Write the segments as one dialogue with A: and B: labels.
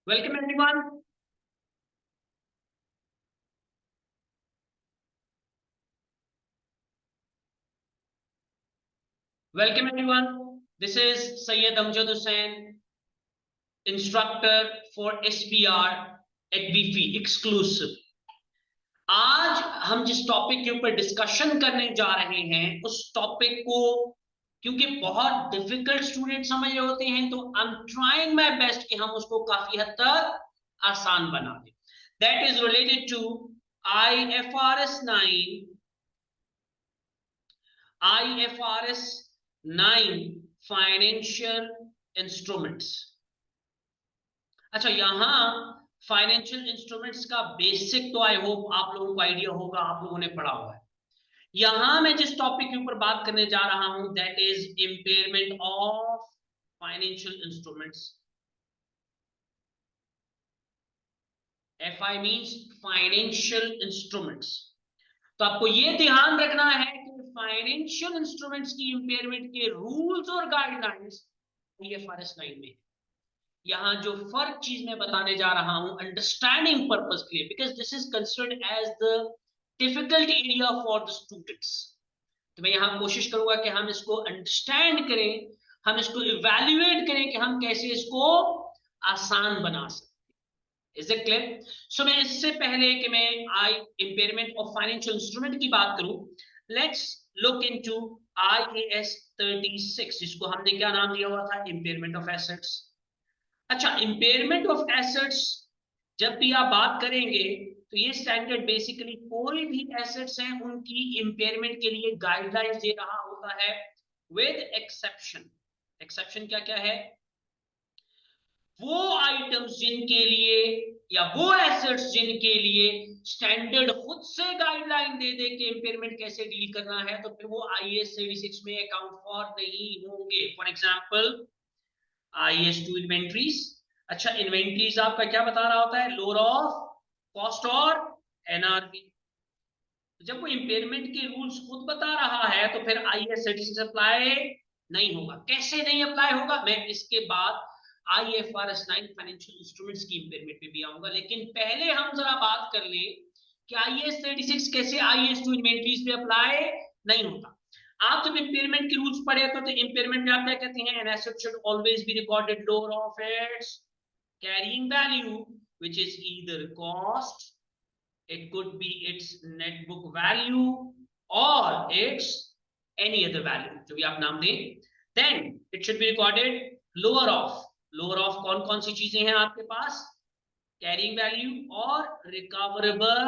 A: Welcome everyone. Welcome everyone. This is Syed Amjad Hussain, instructor for SPR at BFI exclusive. आज हम जिस topic के ऊपर discussion करने जा रहे हैं उस टॉपिक को क्योंकि बहुत डिफिकल्ट स्टूडेंट समझ रहे होते हैं तो I am trying my best कि हम उसको काफी हद तक आसान बना दें. That is related to IFRS 9 financial instruments. अच्छा, यहां फाइनेंशियल इंस्ट्रूमेंट्स का बेसिक तो आई होप आप लोगों को आइडिया होगा, आप लोगों ने पढ़ा हुआ है. यहां मैं जिस टॉपिक के ऊपर बात करने जा रहा हूं that is impairment of financial instruments. FI means financial instruments. तो आपको ये ध्यान रखना है कि फाइनेंशियल इंस्ट्रूमेंट्स की इंपेयरमेंट के रूल्स और गाइडलाइंस IFRS 9 में. यहां जो फर्क चीज मैं बताने जा रहा हूं अंडरस्टैंडिंग पर्पस के लिए, because this is considered as the difficult area for the students. तो मैं यहां कोशिश करूंगा कि हम इसको अंडरस्टैंड करें, हम इसको इवैल्यूएट करें कि हम कैसे इसको आसान बना सकते. Is it clear? सो मैं इससे पहले कि मैं इम्पेयरमेंट ऑफ फाइनेंशियल इंस्ट्रूमेंट की बात करूं, लेट्स लुक इनटू IAS 36, जिसको हमने क्या नाम दिया हुआ था, इम्पेयरमेंट ऑफ एसेट्स. अच्छा, इम्पेयरमेंट ऑफ एसेट्स जब भी आप बात करेंगे तो ये स्टैंडर्ड बेसिकली कोई भी एसेट्स हैं उनकी इम्पेयरमेंट के लिए गाइडलाइंस दे रहा होता है विद एक्सेप्शन. एक्सेप्शन क्या क्या है? वो आइटम्स जिनके लिए या वो एसेट्स जिनके लिए स्टैंडर्ड खुद से गाइडलाइन दे दे के इम्पेयरमेंट कैसे डील करना है, तो फिर वो IAS 36 में अकाउंट फॉर नहीं होंगे. For example IAS 2 inventories. अच्छा, इन्वेंट्रीज आपका क्या बता रहा होता है? लोअर ऑफ कॉस्ट और NRV. जब वो इम्पेयरमेंट के रूल्स खुद बता रहा है तो फिर IAS 36 अप्लाई नहीं होगा. कैसे नहीं अप्लाई होगा, मैं इसके बाद IFRS 9 फाइनेंशियल इंस्ट्रूमेंट्स की इम्पेयरमेंट पे भी आऊंगा. लेकिन पहले हम जरा बात कर लें कि IAS 36 कैसे IAS 2 इन्वेंट्रीज पे अप्लाई नहीं होता. आप जब इम्पेयरमेंट के रूल्स पढ़े तो इम्पेयरमेंट में आप क्या कहते हैं? An asset should always be recorded lower of its carrying value which is either cost, it could be its net book value or its any other value, जो भी आप नाम दें. then it should be recorded lower of कौन कौन सी चीजें हैं आपके पास? कैरिंग वैल्यू और रिकवरेबल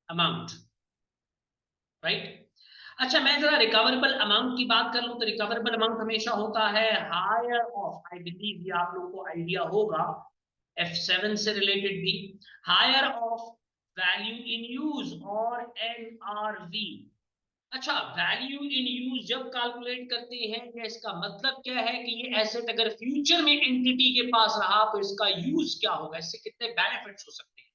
A: अमाउंट, राइट? अच्छा, मैं जरा रिकवरेबल अमाउंट की बात कर लूं तो रिकवरेबल अमाउंट हमेशा होता है हायर ऑफ, आई बिलीव ये आप लोगों को आइडिया होगा F7 से रिलेटेड भी, higher of value in use और NRV. अच्छा, वैल्यू इन यूज जब कैलकुलेट करते हैं या इसका मतलब क्या है कि ये एसेट अगर फ्यूचर में एंटिटी के पास रहा तो इसका यूज क्या होगा, इससे कितने बेनिफिट्स हो सकते हैं?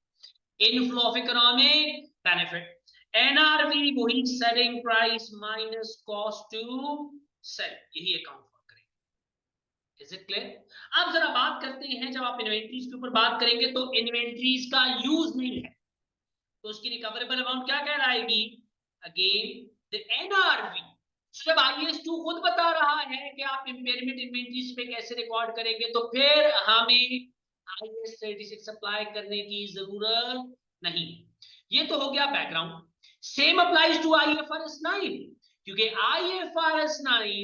A: Inflow of economic benefit. NRV वही selling price minus cost to sell, यही अकाउंट फॉर करेंगे. Is it clear? अब जरा बात करते हैं, जब आप इन्वेंट्रीज के ऊपर बात करेंगे तो इन्वेंट्रीज का यूज नहीं है तो उसकी रिकवरेबल अमाउंट क्या कहलाएगी? Again the NRV. जब IAS 2 खुद बता रहा है कि आप इम्पेयरमेंट इन्वेंट्रीज पे कैसे रिकॉर्ड करेंगे तो फिर हमें IAS 36 अप्लाई करने की जरूरत नहीं. ये तो हो गया background. Same applies to IFRS 9, क्योंकि IFRS 9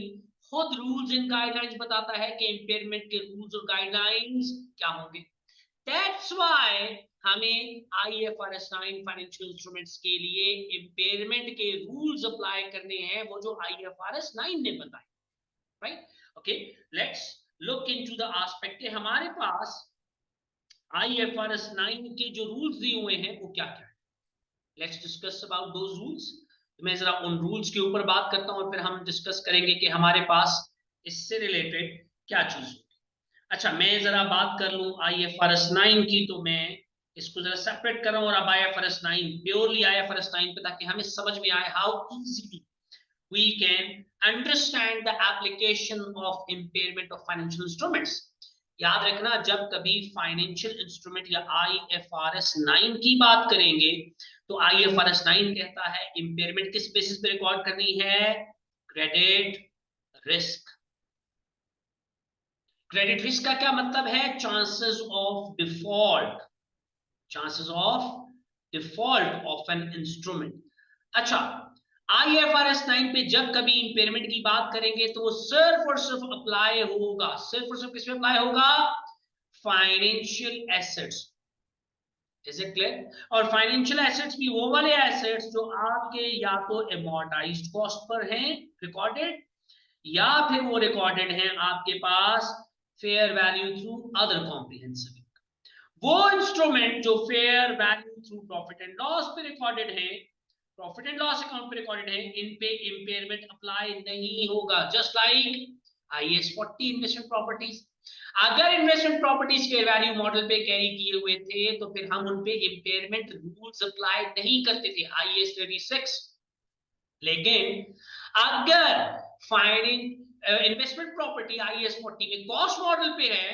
A: खुद रूल्स एंड गाइडलाइंस बताता है कि इम्पेयरमेंट के रूल्स और गाइडलाइंस क्या होंगे. दैट्स व्हाई हमें IFRS 9 फाइनेंशियल इंस्ट्रूमेंट्स के लिए इम्पेयरमेंट के रूल्स अप्लाई करने हैं, वो जो IFRS 9 ने बताए, right? Okay, let's look into the aspect कि हमारे पास IFRS 9 के जो रूल्स दिए हुए हैं वो क्या क्या है. Let's discuss about those rules. मैं जरा उन रूल्स के ऊपर बात करता हूं और फिर हम डिस्कस करेंगे कि हमारे पास इससे रिलेटेड क्या चीज होगी. अच्छा, मैं जरा बात कर लूं IFRS 9 की, तो मैं इसको जरा सेपरेट कर रहा हूं और अब IFRS 9 प्योरली IFRS 9 पे, ताकि हमें समझ में आए how easily we can understand the application of impairment of financial instruments. याद रखना, जब कभी फाइनेंशियल इंस्ट्रूमेंट या IFRS 9 की बात करेंगे तो IFRS 9 कहता है इंपेयरमेंट किस बेसिस पे रिकॉर्ड करनी है, क्रेडिट रिस्क। क्रेडिट रिस्क का क्या मतलब है, chances of default, chances of default of an instrument. अच्छा, IFRS 9 पे जब कभी इंपेयरमेंट की बात करेंगे तो वो सिर्फ और सिर्फ अप्लाई होगा, सिर्फ और सिर्फ किस पे अप्लाई होगा, financial assets. Is it clear? और फाइनेंशियल एसेट्स भी वो वाले एसेट्स जो आपके या तो एमोर्टाइज्ड कॉस्ट पर हैं रिकॉर्डेड, या फिर वो रिकॉर्डेड हैं आपके पास fair value through other comprehensive. वो इंस्ट्रूमेंट जो fair value through profit and loss पे रिकॉर्डेड है, प्रॉफिट एंड लॉस अकाउंट पे रिकॉर्डेड है, इन पे इंपेयरमेंट अप्लाई नहीं होगा। Just like IAS 40 investment properties. अगर इन्वेस्टमेंट प्रॉपर्टीज के वैल्यू मॉडल पे कैरी किए हुए थे तो फिर हम उन पे इंपेयरमेंट रूल्स अप्लाई नहीं करते थे, IAS 36। लेकिन अगर फाइनेंस इन्वेस्टमेंट प्रॉपर्टी IAS 40 में कॉस्ट मॉडल पे है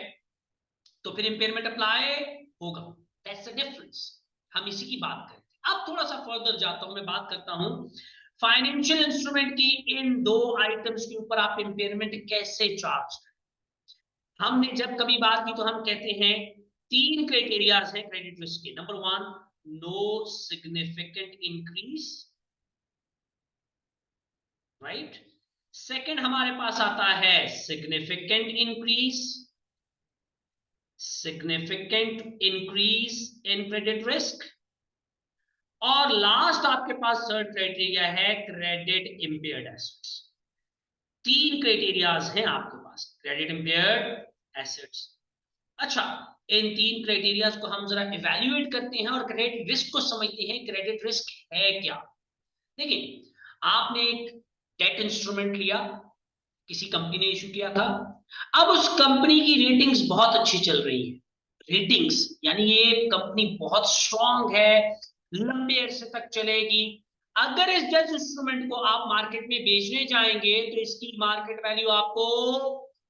A: तो फिर इंपेयरमेंट अप्लाई होगा। दैट्स द डिफरेंस, हम इसी की बात करते हैं। अब थोड़ा सा फर्दर जाता हूं, मैं बात करता हूं फाइनेंशियल इंस्ट्रूमेंट की इन दो आइटम्स के ऊपर आप इंपेयरमेंट कैसे चार्ज करें। हमने जब कभी बात की तो हम कहते हैं तीन क्राइटेरियाज है क्रेडिट रिस्क के। Number 1, no significant increase, right. Second हमारे पास आता है significant increase, significant increase in credit risk, और लास्ट आपके पास थर्ड क्राइटेरिया है क्रेडिट इंपेयर्ड एसेट्स। तीन क्राइटेरियाज हैं आपके पास क्रेडिट इंपेयर्ड एसेट्स। अच्छा, इन तीन क्राइटेरियाज को हम जरा इवैल्यूएट करते हैं और क्रेडिट रिस्क को समझते हैं। क्रेडिट रिस्क है क्या? देखिए, आपने एक डेट इंस्ट्रूमेंट लिया, किसी कंपनी ने इशू किया था, अब उस कंपनी की रेटिंग्स बहुत अच्छी चल रही है। रेटिंग्स यानी ये कंपनी बहुत स्ट्रांग है, लंबे अरसे तक चलेगी। अगर इस डेट इंस्ट्रूमेंट को आप मार्केट में बेचने जाएंगे तो इसकी मार्केट वैल्यू आपको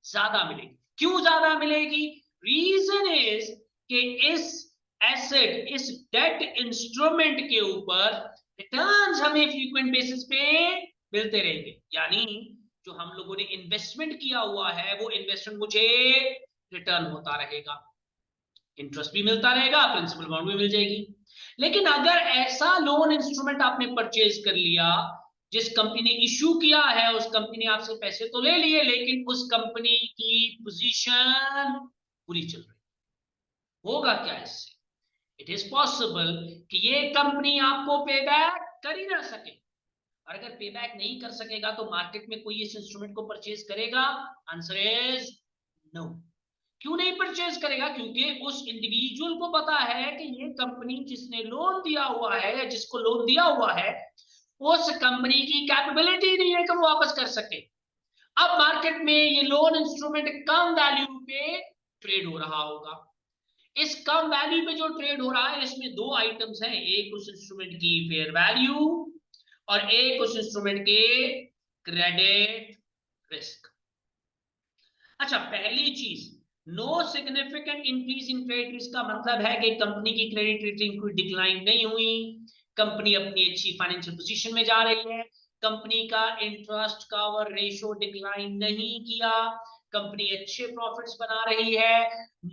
A: ज्यादा मिलेगी। क्यों ज्यादा मिलेगी? रीजन इज कि इस एसेट, इस डेट इंस्ट्रूमेंट के ऊपर रिटर्न्स हमें फ्रीक्वेंट बेसिस पे मिलते रहेंगे। यानी जो हम लोगों ने इन्वेस्टमेंट किया हुआ है वो इन्वेस्टमेंट मुझे रिटर्न होता रहेगा, इंटरेस्ट भी मिलता रहेगा, प्रिंसिपल अमाउंट भी मिल जाएगी। लेकिन अगर ऐसा लोन इंस्ट्रूमेंट आपने परचेज कर लिया, जिस कंपनी ने इशू किया है उस कंपनी ने आपसे पैसे तो ले लिए लेकिन उस कंपनी की पोजीशन बुरी चल रही, होगा क्या इससे? इट इज पॉसिबल कि ये कंपनी आपको पे बैक कर ही ना सके, और अगर पे बैक नहीं कर सकेगा तो मार्केट में कोई इस इंस्ट्रूमेंट को परचेज करेगा? Answer is no. क्यों नहीं परचेज करेगा? क्योंकि उस इंडिविजुअल को पता है कि ये कंपनी जिसने लोन दिया हुआ है या जिसको लोन दिया हुआ है उस कंपनी की कैपेबिलिटी नहीं है कि वो वापस कर सके। अब मार्केट में ये लोन इंस्ट्रूमेंट कम वैल्यू पे ट्रेड हो रहा होगा। इस कम वैल्यू पे जो ट्रेड हो रहा है इसमें दो आइटम्स हैं, एक उस इंस्ट्रूमेंट की फेयर वैल्यू और एक उस इंस्ट्रूमेंट के क्रेडिट रिस्क। अच्छा, पहली चीज, no significant increase in credit risk का मतलब है कि कंपनी की क्रेडिट रेटिंग कोई डिक्लाइन नहीं हुई, कंपनी अपनी अच्छी फाइनेंशियल पोजीशन में जा रही है, कंपनी का इंटरेस्ट कवर रेशियो डिक्लाइन नहीं किया, कंपनी अच्छे प्रॉफिट्स बना रही है,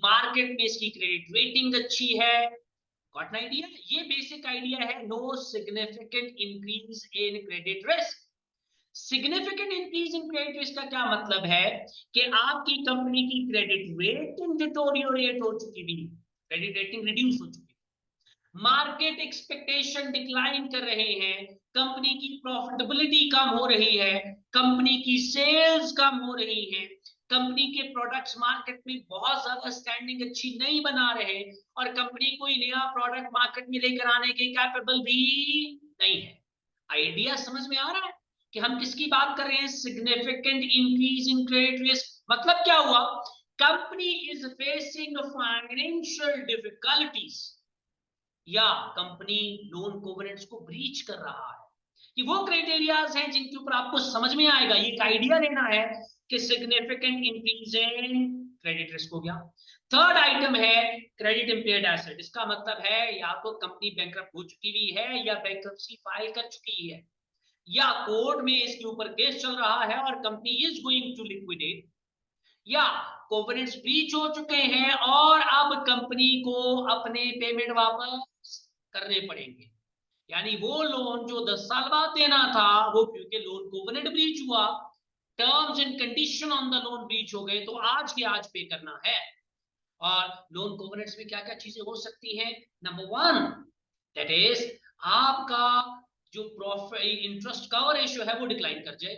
A: मार्केट में इसकी क्रेडिट रेटिंग अच्छी है। Got an idea? ये बेसिक आइडिया है no significant increase in credit risk. Significant increase in credit risk का क्या मतलब है कि आपकी कंपनी की क्रेडिट रेटिंग डिटोरियोरेट हो चुकी है, क्रेडिट रेटिंग रिड्यूस हो चुकी है, मार्केट एक्सपेक्टेशन डिक्लाइन कर रहे हैं, कंपनी की प्रॉफिटेबिलिटी कम हो रही है, कंपनी की सेल्स कम हो रही है, कंपनी के प्रोडक्ट्स मार्केट में बहुत ज्यादा स्टैंडिंग अच्छी नहीं बना रहे, और कंपनी कोई नया प्रोडक्ट मार्केट में लेकर आने के कैपेबल भी नहीं है। आइडिया समझ में आ रहा है कि हम किसकी बात कर रहे हैं? Significant increase in credit risk. मतलब क्या हुआ? Company is facing financial difficulties या कंपनी लोन कोवेनेंट्स को ब्रीच कर रहा है। ये वो क्राइटेरियाज हैं जिनके ऊपर आपको समझ में आएगा। ये एक आइडिया लेना है कि significant increase in credit risk हो गया। थर्ड आइटम है क्रेडिट इंपेयर्ड एसेट। इसका मतलब है या तो कंपनी बैंकरप्ट हो चुकी हुई है या बैंकरप्सी फाइल कर चुकी है या कोर्ट में इसके ऊपर केस चल रहा है और company is going to liquidate, या कोवेनेंट्स ब्रीच हो चुके हैं और अब कंपनी को अपने पेमेंट वापस करने पड़ेंगे। यानी वो लोन जो 10 साल बाद देना था वो क्योंकि लोन कोवेनेंट ब्रीच हुआ, terms and condition on the loan breach हो गए, तो आज के आज पे करना है। और लोन कोवेनेंट्स में क्या क्या चीजें हो सकती हैं? नंबर 1 दैट इज आपका जो प्रॉफिट इंटरेस्ट कवर रेशियो है वो डिक्लाइन कर जाए,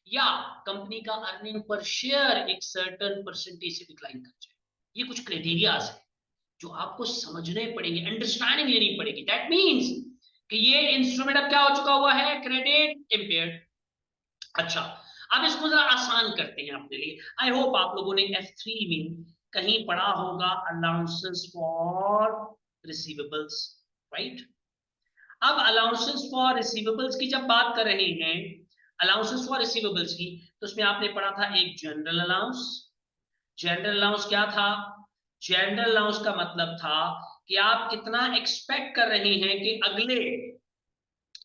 A: या कंपनी का अर्निंग पर शेयर एक सर्टेन परसेंटेज से डिक्लाइन कर जाए। ये कुछ क्राइटेरियाज है जो आपको समझने पड़ेंगे, अंडरस्टैंडिंग लेनी पड़ेगी। दैट मींस कि ये इंस्ट्रूमेंट अब क्या हो चुका हुआ है? Credit impaired. अच्छा, अब इसको जरा आसान करते हैं अपने लिए। आई होप आप लोगों ने F3 में कहीं पढ़ा होगा अलाउंसेस फॉर रिसीवेबल्स, राइट? अब अलाउंसेस फॉर रिसीवेबल्स की जब बात कर रहे हैं, अलाउंसेस फॉर रिसीवेबल्स की, तो उसमें आपने पढ़ा था एक जनरल अलाउंस। जनरल अलाउंस क्या था? जनरल अलाउंस का मतलब था कि आप कितना एक्सपेक्ट कर रहे हैं कि अगले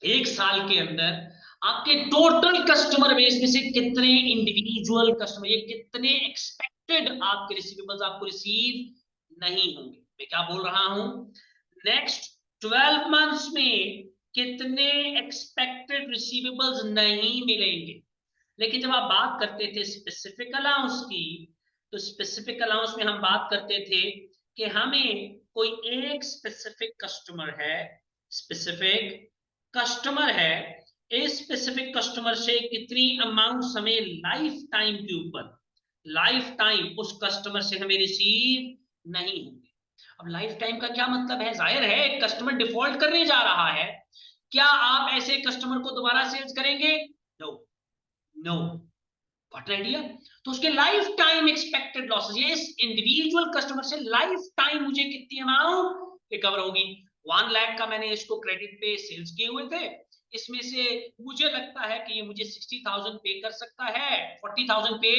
A: एक साल के अंदर आपके टोटल कस्टमर बेस में से कितने इंडिविजुअल कस्टमर, ये कितने एक्सपेक्टेड आपके रिसीवेबल्स आपको रिसीव नहीं होंगे। मैं क्या बोल रहा हूं? नेक्स्ट 12 मंथ्स में कितने एक्सपेक्टेड रिसीवेबल्स नहीं मिलेंगे। लेकिन जब आप बात करते थे स्पेसिफिक अलाउंस की, तो स्पेसिफिक अलाउंस में हम बात करते थे कि हमें कोई एक स्पेसिफिक कस्टमर है, स्पेसिफिक कस्टमर है, इस स्पेसिफिक कस्टमर से कितनी अमाउंट हमें लाइफ टाइम के ऊपर, लाइफ टाइम उस कस्टमर से हमें रिसीव नहीं होंगे। अब लाइफ टाइम का क्या मतलब है? जाहिर है एक कस्टमर डिफॉल्ट करने जा रहा है, क्या आप ऐसे कस्टमर को दोबारा सेल्स करेंगे? No, no. Got an idea? तो उसके लाइफ टाइम एक्सपेक्टेड लॉसेस, ये इस इंडिविजुअल कस्टमर से लाइफ टाइम मुझे कितनी अमाउंट रिकवर होगी। 1 लाख का मैंने इसको क्रेडिट पे सेल्स किए हुए थे, इसमें से मुझे लगता है कि ये मुझे 60,000 पे कर सकता है, 40,000 पे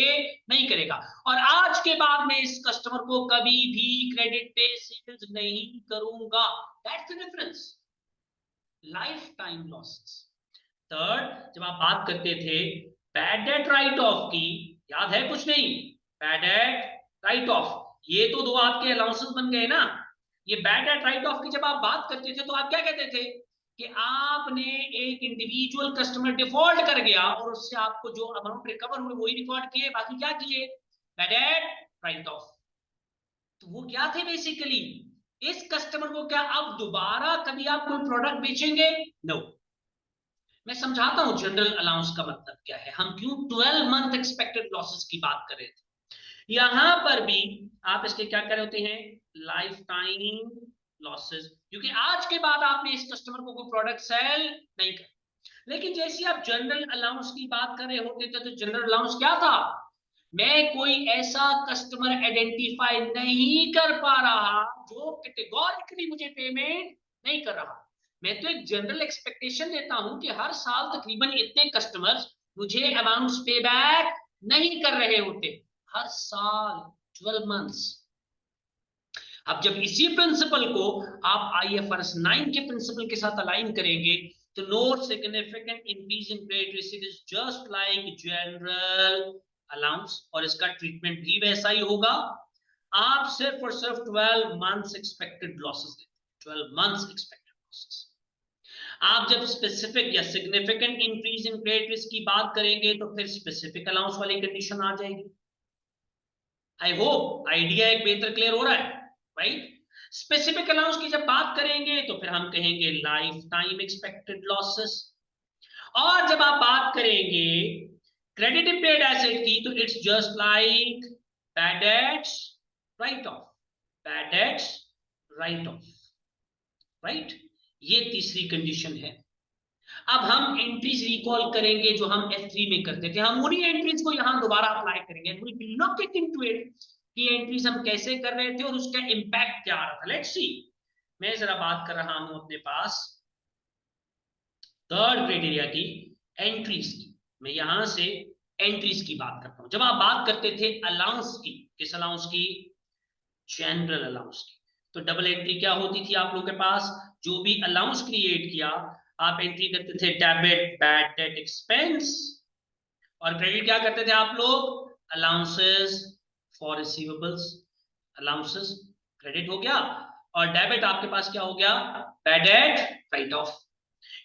A: नहीं करेगा, और आज के बाद मैं इस कस्टमर को कभी भी क्रेडिट पे सेल्स नहीं करूंगा। That's the difference, life time losses. Third, जब आप बात करते थे बैड डेट राइट ऑफ की, याद है कुछ नहीं? बैड डेट राइट ऑफ, ये तो दो आपके अलाउंसेस बन गए ना। ये बैड डेट राइट ऑफ की जब आप बात करते थे तो आप क्या कहते थे कि आपने एक इंडिविजुअल कस्टमर डिफॉल्ट कर गया और उससे आपको जो अमाउंट रिकवर हुए वही रिकॉर्ड किए, बाकी क्या किए? Bad debt write of. तो वो क्या थे बेसिकली? इस कस्टमर को क्या अब दोबारा कभी आप कोई प्रोडक्ट बेचेंगे? नो। मैं समझाता हूं जनरल अलाउंस का मतलब क्या है, हम क्यों 12 मंथ एक्सपेक्टेड लॉसेस की बात कर रहे थे। यहां पर भी आप इसके क्या कर रहे होते हैं? लाइफ टाइम लॉसेस, क्योंकि आज के बाद आपने इस कस्टमर को कोई प्रोडक्ट सेल नहीं कर। लेकिन जैसे आप जनरल अलाउंस की बात कर रहे होते थे तो जनरल अलाउंस क्या था? मैं कोई ऐसा कस्टमर आइडेंटिफाई नहीं कर पा रहा जो कैटेगोरिकली मुझे पेमेंट नहीं कर रहा, मैं तो एक जनरल एक्सपेक्टेशन देता हूं कि हर साल तकरीबन इतने कस्टमर्स मुझे अमाउंट्स पे बैक नहीं कर रहे होते, हर साल 12 मंथ्स। अब जब इसी प्रिंसिपल को आप IFRS 9 के प्रिंसिपल के साथ अलाइन करेंगे तो no significant increase in credit receipt is just like general allowance, और इसका ट्रीटमेंट भी वैसा ही होगा। आप सिर्फ और सिर्फ 12 मंथ्स एक्सपेक्टेड लॉसेस लेते हैं, 12 मंथ्स एक्सपेक्टेड लॉसेस। आप जब स्पेसिफिक या significant increase in credit risk की बात करेंगे तो फिर स्पेसिफिक अलाउंस वाली कंडीशन आ जाएगी। आई होप आइडिया एक बेहतर क्लियर हो रहा है, राइट? स्पेसिफिक अलाउंस की जब बात करेंगे तो फिर हम कहेंगे लाइफ टाइम एक्सपेक्टेड लॉसेस, और जब आप बात करेंगे क्रेडिट इंपेयर्ड एसेट की तो it's just like bad debts right of, bad debts right of, right? ये तीसरी कंडीशन है। अब हम एंट्रीज रिकॉल करेंगे जो हम F3 में करते थे, हम उन्हीं एंट्रीज को यहां दोबारा अप्लाई करेंगे, लुक इनटू इट कि एंट्रीज हम कैसे कर रहे थे और उसका इंपैक्ट क्या आ रहा था। लेट्स सी, मैं जरा बात कर रहा हूं अपने पास थर्ड क्राइटेरिया की, एंट्रीज की। मैं यहां से एंट्रीज की बात करता हूं। जब आप बात करते थे अलाउंस की, किस अलाउंस की? जनरल अलाउंस की। तो डबल एंट्री क्या होती थी आप लोगों के पास? जो भी अलाउंस क्रिएट किया, आप एंट्री करते थे डेबिट बैड डेट एक्सपेंस, और क्रेडिट क्या करते थे आप लोग? Allowances for receivables. Allowances credit हो गया, और डेबिट आपके पास क्या हो गया? Bad debt write off.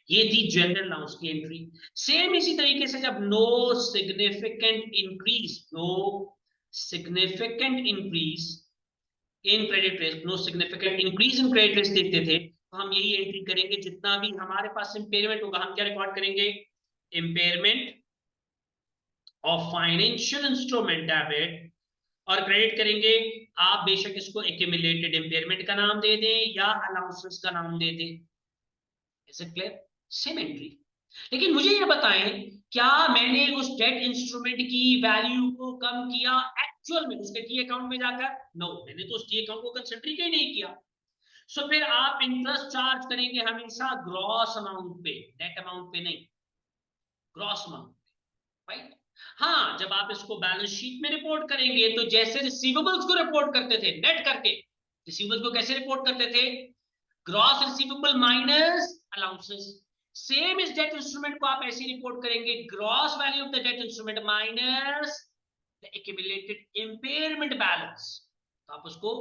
A: ये थी जनरल अलाउंस की एंट्री। सेम इसी तरीके से जब no significant increase, no significant increase in credit risk, no significant increase in credit risk देखते थे, तो हम यही एंट्री करेंगे। जितना भी हमारे पास इंपेयरमेंट होगा, हम क्या रिकॉर्ड करेंगे? Impairment of financial instrument debit, और क्रेडिट करेंगे। आप बेशक इसको एक्यूमुलेटेड इंपेयरमेंट का नाम दे दें या अलाउंसेस का नाम दे दें। Is it clear? Same entry. लेकिन मुझे ये बताएं, क्या मैंने उस डेट इंस्ट्रूमेंट की वैल्यू को कम किया एक्चुअल में उसके टी अकाउंट में जाकर? नो, मैंने तो उस टी अकाउंट को कंसिडर ही नहीं किया। सो फिर आप इंटरेस्ट चार्ज करेंगे हमेशा ग्रॉस अमाउंट पे, नेट अमाउंट पे नहीं, ग्रॉस अमाउंट, राइट? हाँ, जब आप इसको बैलेंस शीट में रिपोर्ट करेंगे तो जैसे रिसीवेबल्स को रिपोर्ट करते थे नेट करके, रिसीवेबल्स को कैसे रिपोर्ट करते थे? Gross receivable minus allowances. Same इस डेट इंस्ट्रूमेंट को आप ऐसे रिपोर्ट करेंगे, gross value of the debt instrument minus the accumulated impairment balance. तो आप उसको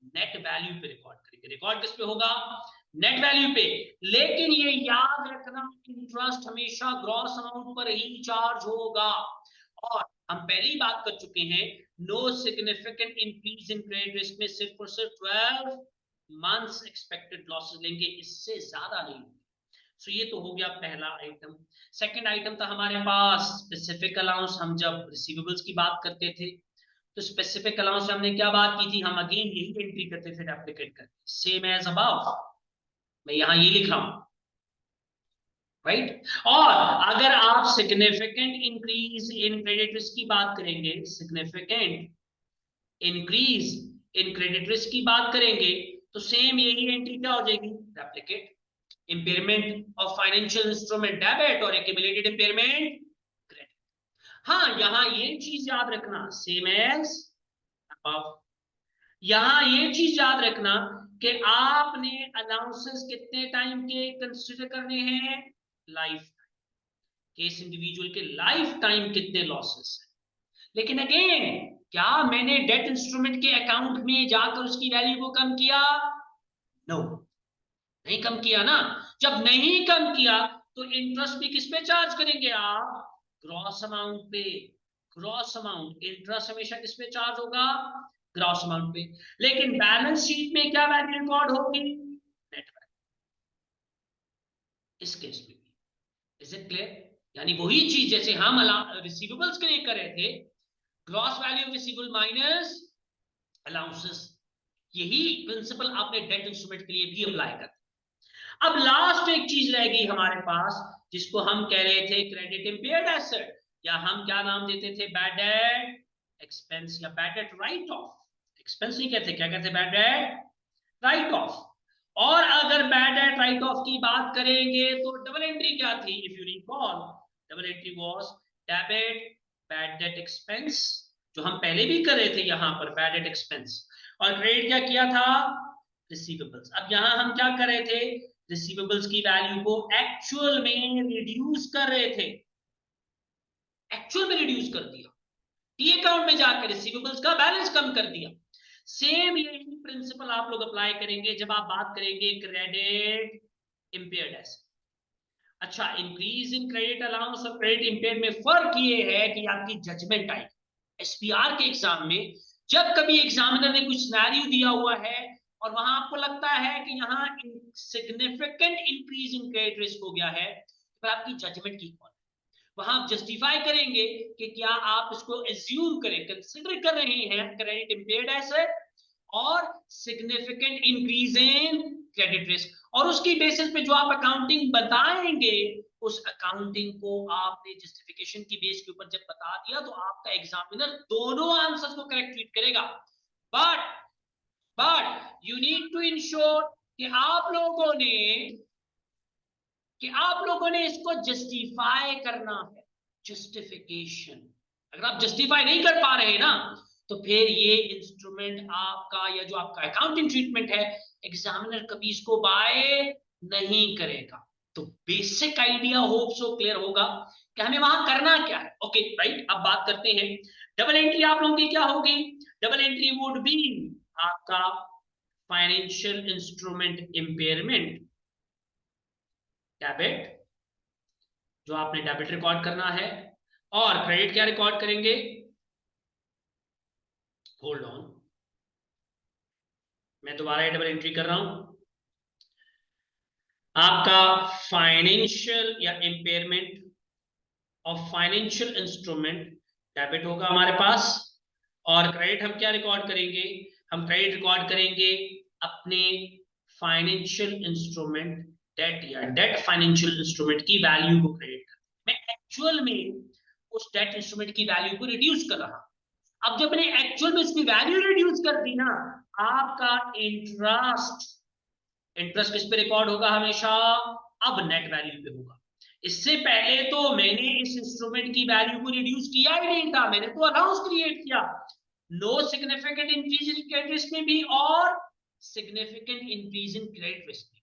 A: नेट वैल्यू पे रिकॉर्ड करेंगे। रिकॉर्ड किस पे होगा? नेट वैल्यू पे। लेकिन ये याद रखना, इंटरेस्ट हमेशा ग्रॉस अमाउंट पर ही चार्ज होगा। और हम पहले ही बात कर चुके हैं, no significant increase in credit risk में सिर्फ और सिर्फ 12 मंथ्स एक्सपेक्टेड लॉसेस लेंगे, इससे ज्यादा नहीं। सो ये तो हो गया पहला आइटम। सेकंड आइटम था हमारे पास स्पेसिफिक अलाउंस। हम जब रिसीवेबल्स की बात करते थे तो स्पेसिफिक अलाउंस से हमने क्या बात की थी? हम अगेन यही एंट्री करते थे रेप्लिकेट करके, सेम एज अबव। मैं यहां ये लिख रहा हूं, राइट? और अगर आप significant increase in credit risk की बात करेंगे, significant increase in credit risk की बात करेंगे, तो सेम यही एंट्री क्या हो जाएगी? Replicate. Impairment of financial instrument debit और एक्यूमुलेटेड इम्पेयरमेंट क्रेडिट। हाँ, यहां ये चीज याद रखना, सेम एज अबव। यहां ये चीज याद रखना कि आपने अलाउंसेस कितने टाइम के कंसीडर करने हैं? Life time. केस इंडिविजुअल के लाइफ टाइम कितने लॉसेस है। लेकिन अगेन, क्या मैंने डेट इंस्ट्रूमेंट के अकाउंट में जाकर उसकी वैल्यू को कम किया? नो, नहीं कम किया ना। जब नहीं कम किया तो इंटरेस्ट भी किस पे चार्ज करेंगे आप? ग्रॉस अमाउंट पे। ग्रॉस अमाउंट, इंटरेस्ट हमेशा किस पे चार्ज होगा? ग्रॉस अमाउंट पे। लेकिन बैलेंस शीट में क्या वैल्यू रिकॉर्ड होगी? Net value. इस केस में भी इज इट क्लियर? यानी वही चीज जैसे हम रिसीवेबल्स के लिए कर रहे थे, gross value of receivable minus allowances, यही प्रिंसिपल आपने डेट इंस्ट्रूमेंट के लिए भी अप्लाई कर। अब लास्ट एक चीज रह गई हमारे पास, जिसको हम कह रहे थे क्रेडिट इंपेयर्ड एसेट, या हम क्या नाम देते थे? बैड डेट एक्सपेंस या bad debt write of. Expense नहीं कहते, क्या कहते? Bad debt write of. और अगर बैड डेट राइट ऑफ की बात करेंगे तो डबल एंट्री क्या थी? If you recall, double entry was debit bad debt expense, जो हम पहले भी कर रहे थे यहां पर, बैड डेट एक्सपेंस। और क्रेडिट क्या किया था? रिसीवेबल्स। अब यहां हम क्या कर रहे थे? रिसीवेबल्स की वैल्यू को एक्चुअल में रिड्यूस कर रहे थे, एक्चुअल में रिड्यूस कर दिया, टी अकाउंट में जाकर रिसीवेबल्स का बैलेंस कम कर दिया। सेम यही प्रिंसिपल आप लोग अप्लाई करेंगे जब आप बात करेंगे क्रेडिट इंपेयर्ड एसेट। अच्छा, इंक्रीज इन क्रेडिट अलाउंस और क्रेडिट इंपेयर में फर्क ये है कि आपकी जजमेंट आई एसपीआर के एग्जाम में। जब कभी एग्जामिनर ने कुछ सिनेरियो दिया हुआ है और वहां आपको लगता है कि यहाँ significant increase in credit risk हो गया है, तो आपकी जजमेंट की कॉल, वहां आप जस्टिफाई करेंगे कि क्या आप इसको एज्यूम करें, कंसिडर कर रहे हैं क्रेडिट इंपेयर्ड एसेट और significant increase in credit risk, और उसकी बेसिस पे जो आप अकाउंटिंग बताएंगे, उस अकाउंटिंग को आपने जस्टिफिकेशन की बेस के ऊपर जब बता दिया तो आपका एग्जामिनर दोनों आंसर्स को करेक्ट ट्रीट करेगा। But you need to ensure कि आप लोगों ने इसको जस्टिफाई करना है, जस्टिफिकेशन। अगर आप जस्टिफाई नहीं कर पा रहे हैं ना, तो फिर ये इंस्ट्रूमेंट आपका या जो आपका अकाउंटिंग ट्रीटमेंट है, एग्जामिनर कभी इसको बाय नहीं करेगा। तो basic idea hope so clear होगा कि हमें वहां करना क्या है। ओके राइट, अब बात करते हैं डबल एंट्री आप लोगों की क्या होगी। डबल एंट्री वुड बी आपका फाइनेंशियल इंस्ट्रूमेंट इंपेयरमेंट डेबिट, जो आपने डेबिट रिकॉर्ड करना है, और क्रेडिट क्या रिकॉर्ड करेंगे, होल्ड ऑन, मैं दोबारा डबल एंट्री कर रहा हूं। आपका फाइनेंशियल या impairment of financial instrument debit होगा हमारे पास, और क्रेडिट हम क्या रिकॉर्ड करेंगे, हम क्रेडिट रिकॉर्ड करेंगे अपने फाइनेंशियल इंस्ट्रूमेंट डेट या डेट फाइनेंशियल इंस्ट्रूमेंट की वैल्यू को क्रेडिट कर, मैं एक्चुअल में उस डेट इंस्ट्रूमेंट की वैल्यू को रिड्यूस कर रहा। अब जब मैंने एक्चुअल में उसकी वैल्यू रिड्यूस कर दी ना, आपका इंटरेस्ट, इंटरेस्ट किस पे रिकॉर्ड होगा हमेशा, अब नेट वैल्यू पे होगा। इससे पहले तो मैंने इस इंस्ट्रूमेंट की वैल्यू को रिड्यूस किया ही नहीं था, मैंने तो अलाउंस क्रिएट किया, no significant increase in credit risk में भी और significant increase in credit risk में,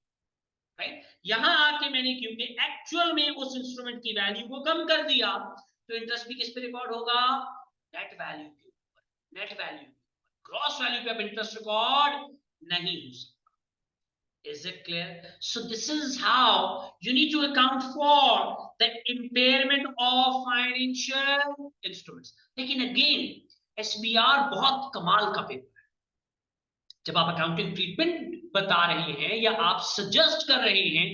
A: राइट। यहां आके मैंने क्योंकि एक्चुअल में उस इंस्ट्रूमेंट की वैल्यू को कम कर दिया, तो इंटरेस्ट भी किस पे रिकॉर्ड होगा, नेट वैल्यू के ऊपर, नेट वैल्यू, ग्रॉस वैल्यू पे अब इंटरेस्ट रिकॉर्ड नहीं हो सकता। Is it clear? So this is how you need to account for the impairment of financial instruments. लेकिन again SBR बहुत कमाल का पेपर है। जब आप अकाउंटिंग ट्रीटमेंट बता रहे हैं या आप सजेस्ट कर रहे हैं,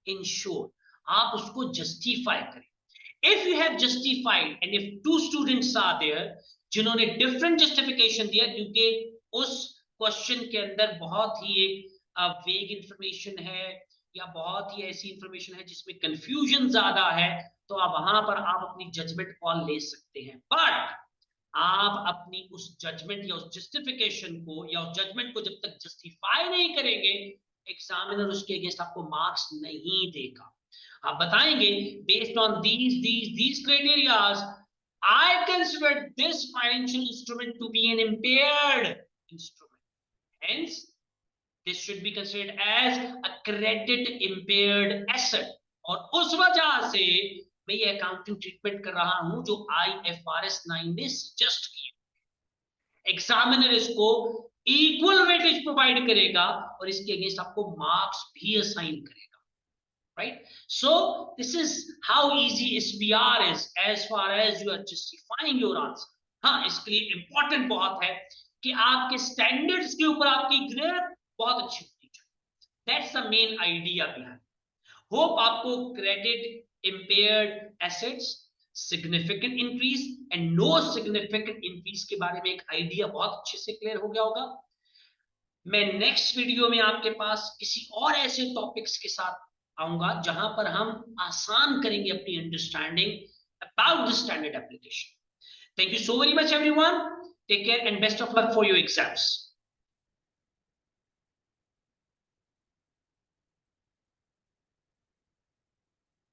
A: इंश्योर आप उसको जस्टिफाई करें। If you have justified and if two students are there जिन्होंने डिफरेंट जस्टिफिकेशन दिया, क्योंकि उस क्वेश्चन के अंदर बहुत ही एक वेग इंफॉर्मेशन है या बहुत ही ऐसी इंफॉर्मेशन है जिसमें कंफ्यूजन ज्यादा है, तो आप वहां पर आप अपनी जजमेंट कॉल ले सकते हैं, बट आप अपनी उस जजमेंट या उस जस्टिफिकेशन को या उस जजमेंट को जब तक जस्टिफाई नहीं करेंगे, एग्जामिनर उसके अगेंस्ट आपको मार्क्स नहीं देगा। आप बताएंगे based on these criterias I consider this financial instrument to be an impaired instrument, hence this should be considered as a credit impaired asset, और उस वजह से मैं ये अकाउंटिंग ट्रीटमेंट कर रहा हूं जो IFRS 9 ने सजेस्ट किया। एग्जामिनर इसको इक्वल वेटेज प्रोवाइड करेगा और इसके अगेंस्ट आपको मार्क्स भी असाइन करेगा, right. So this is how easy SBR is as far as you are justifying your answer. हाँ, इसके लिए इंपॉर्टेंट बहुत है कि आपके स्टैंडर्ड्स के ऊपर आपकी ग्रेड बहुत अच्छी होनी चाहिए। That's the main idea behind. Hope आपको credit impaired assets, significant increase and no significant increase के बारे में एक आइडिया बहुत अच्छे से क्लियर हो गया होगा। मैं नेक्स्ट वीडियो में आपके पास किसी और ऐसे टॉपिक्स के साथ आऊंगा जहां पर हम आसान करेंगे अपनी understanding about the standard application. Thank you so very much everyone. Take care and best of luck for your exams.